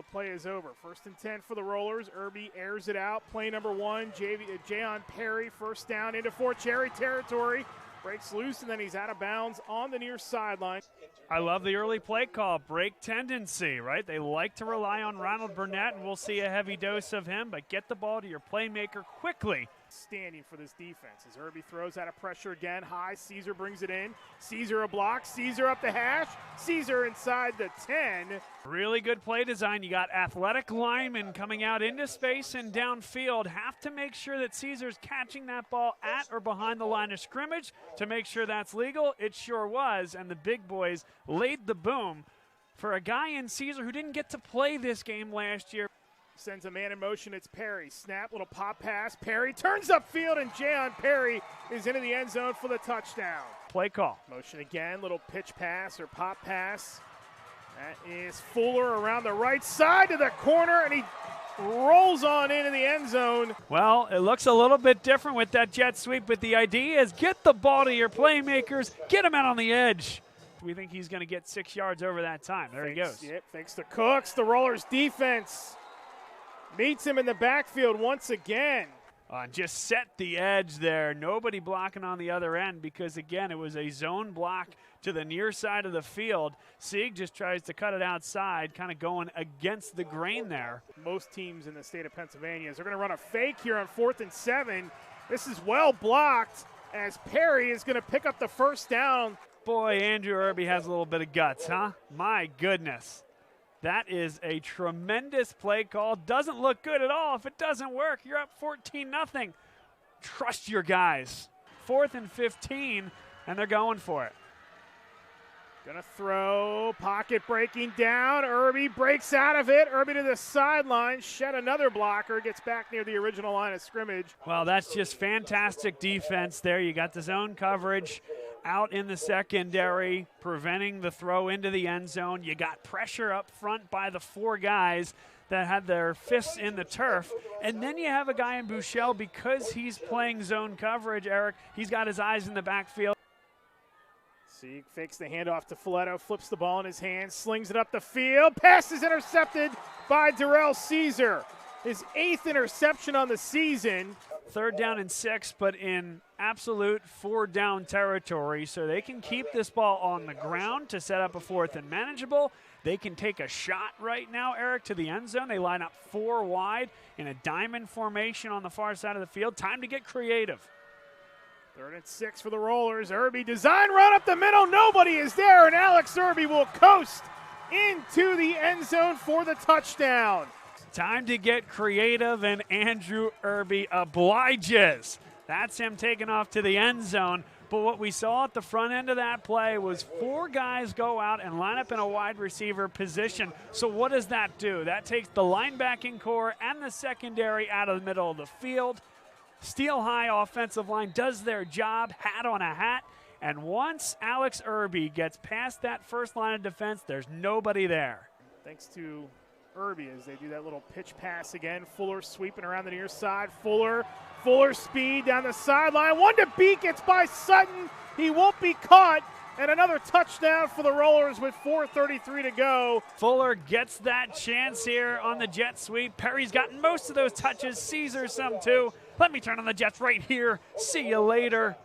The play is over. 1st and 10 for the Rollers. Irby airs it out. Play number 1. Jayon Perry, first down into Fort Cherry territory. Breaks loose, and then he's out of bounds on the near sideline. I love the early play call. Break tendency, right? They like to rely on Ronald Burnett, and we'll see a heavy dose of him, but get the ball to your playmaker quickly. Standing for this defense as Irby throws out of pressure again. High, Caesar brings it in. Caesar a block. Caesar up the hash. Caesar inside the 10. Really good play design. You got athletic linemen coming out into space and downfield. Have to make sure that Caesar's catching that ball at or behind the line of scrimmage to make sure that's legal. It sure was, and the big boys laid the boom for a guy in Caesar who didn't get to play this game last year. Sends a man in motion. It's Perry. Snap, little pop pass. Perry turns upfield, and Jayon Perry is into the end zone for the touchdown. Play call. Motion again, little pitch pass or pop pass. That is Fuller around the right side to the corner, and he rolls on into the end zone. Well, it looks a little bit different with that jet sweep, but the idea is get the ball to your playmakers, get them out on the edge. We think he's going to get 6 yards over that time. There he goes. Yep, thanks to Cooks. The Rollers defense meets him in the backfield once again. Just set the edge there. Nobody blocking on the other end because, again, it was a zone block to the near side of the field. Sieg just tries to cut it outside, kind of going against the grain there. Most teams in the state of Pennsylvania, they're going to run a fake here on 4th and 7. This is well blocked as Perry is going to pick up the first down. Boy, Andrew Irby has a little bit of guts, huh? My goodness. That is a tremendous play call. Doesn't look good at all. If it doesn't work, you're up 14-0. Trust your guys. 4th and 15, and they're going for it. Gonna throw, pocket breaking down. Irby breaks out of it. Irby to the sideline, shed another blocker, gets back near the original line of scrimmage. Well, that's just fantastic defense there. You got the zone coverage out in the secondary, preventing the throw into the end zone. You got pressure up front by the 4 guys that had their fists in the turf. And then you have a guy in Bouchel, because he's playing zone coverage, Eric, he's got his eyes in the backfield. Sieg fakes the handoff to Folletto, flips the ball in his hands, slings it up the field. Pass is intercepted by Darrell Caesar. His 8th interception on the season. 3rd down and 6, but in absolute 4-down territory, so they can keep this ball on the ground to set up a 4th and manageable. They can take a shot right now, Eric, to the end zone. They line up 4 wide in a diamond formation on the far side of the field. Time to get creative. 3rd and 6 for the Rollers. Irby design run up the middle. Nobody is there, and Alex Irby will coast into the end zone for the touchdown. Time to get creative, and Andrew Irby obliges. That's him taking off to the end zone. But what we saw at the front end of that play was 4 guys go out and line up in a wide receiver position. So what does that do? That takes the linebacking core and the secondary out of the middle of the field. Steel High offensive line does their job, hat on a hat. And once Alex Irby gets past that first line of defense, there's nobody there. Thanks to Irby as they do that little pitch pass again. Fuller sweeping around the near side. Fuller speed down the sideline. One to beat, gets by Sutton. He won't be caught. And another touchdown for the Rollers with 4:33 to go. Fuller gets that chance here on the jet sweep. Perry's gotten most of those touches. Caesar some too. Let me turn on the Jets right here. See you later.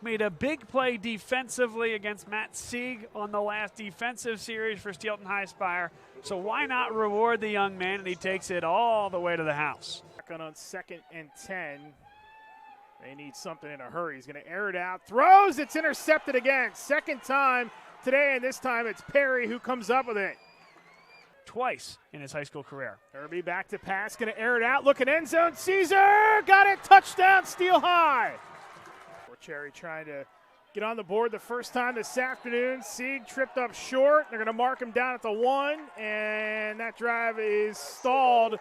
Made a big play defensively against Matt Sieg on the last defensive series for Steelton-Highspire. So why not reward the young man? And he takes it all the way to the house. On 2nd and 10. They need something in a hurry. He's going to air it out. Throws. It's intercepted again. 2nd time today, and this time it's Perry who comes up with it. Twice in his high school career. Irby back to pass. Going to air it out. Looking end zone. Caesar got it. Touchdown, Steel High. Cherry trying to get on the board the first time this afternoon. Sieg tripped up short. They're going to mark him down at the 1, and that drive is stalled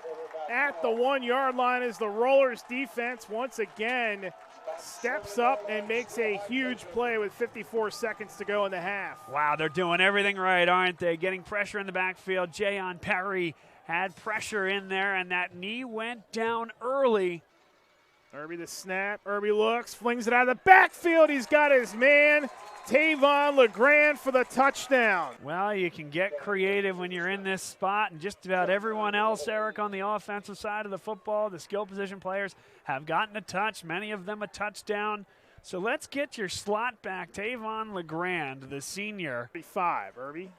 at the 1-yard line as the Rollers defense once again steps up and makes a huge play with 54 seconds to go in the half. Wow, they're doing everything right, aren't they? Getting pressure in the backfield. Jayon Perry had pressure in there, and that knee went down early. Irby the snap. Irby looks, flings it out of the backfield. He's got his man, Tavon LeGrand, for the touchdown. Well, you can get creative when you're in this spot, and just about everyone else, Eric, on the offensive side of the football, the skill position players have gotten a touch, many of them a touchdown. So let's get your slot back, Tavon LeGrand, the senior. 35, Irby.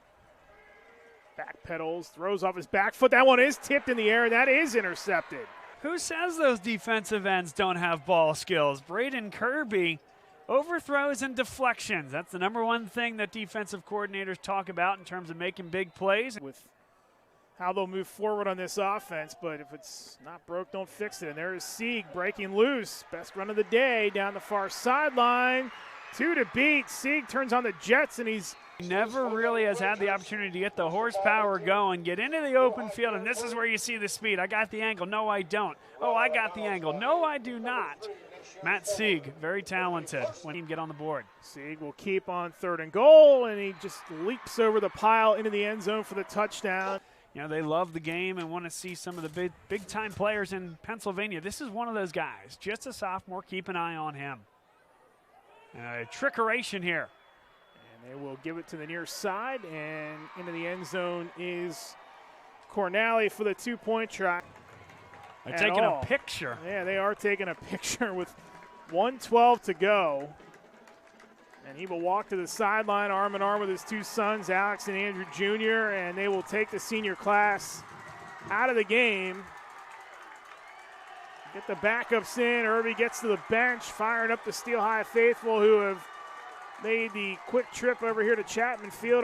Backpedals, throws off his back foot. That one is tipped in the air, and that is intercepted. Who says those defensive ends don't have ball skills? Braden Kirby, overthrows and deflections. That's the number one thing that defensive coordinators talk about in terms of making big plays. With how they'll move forward on this offense, but if it's not broke, don't fix it. And there's Sieg breaking loose. Best run of the day down the far sideline. 2 to beat. Sieg turns on the Jets, and he's never really has had the opportunity to get the horsepower going, get into the open field, and this is where you see the speed. I got the angle. No, I don't. Oh, I got the angle. No, I do not. Matt Sieg, very talented when he can get on the board. Sieg will keep on 3rd and goal, and he just leaps over the pile into the end zone for the touchdown. You know, they love the game and want to see some of the big-time players in Pennsylvania. This is one of those guys. Just a sophomore. Keep an eye on him. Trickeration here. And they will give it to the near side, and into the end zone is Cornally for the 2-point try. They're taking a picture. Yeah, they are taking a picture with 1:12 to go. And he will walk to the sideline arm in arm with his 2 sons, Alex and Andrew Jr., and they will take the senior class out of the game. Get the backups in. Irby gets to the bench, firing up the Steel High faithful, who have made the quick trip over here to Chapman Field.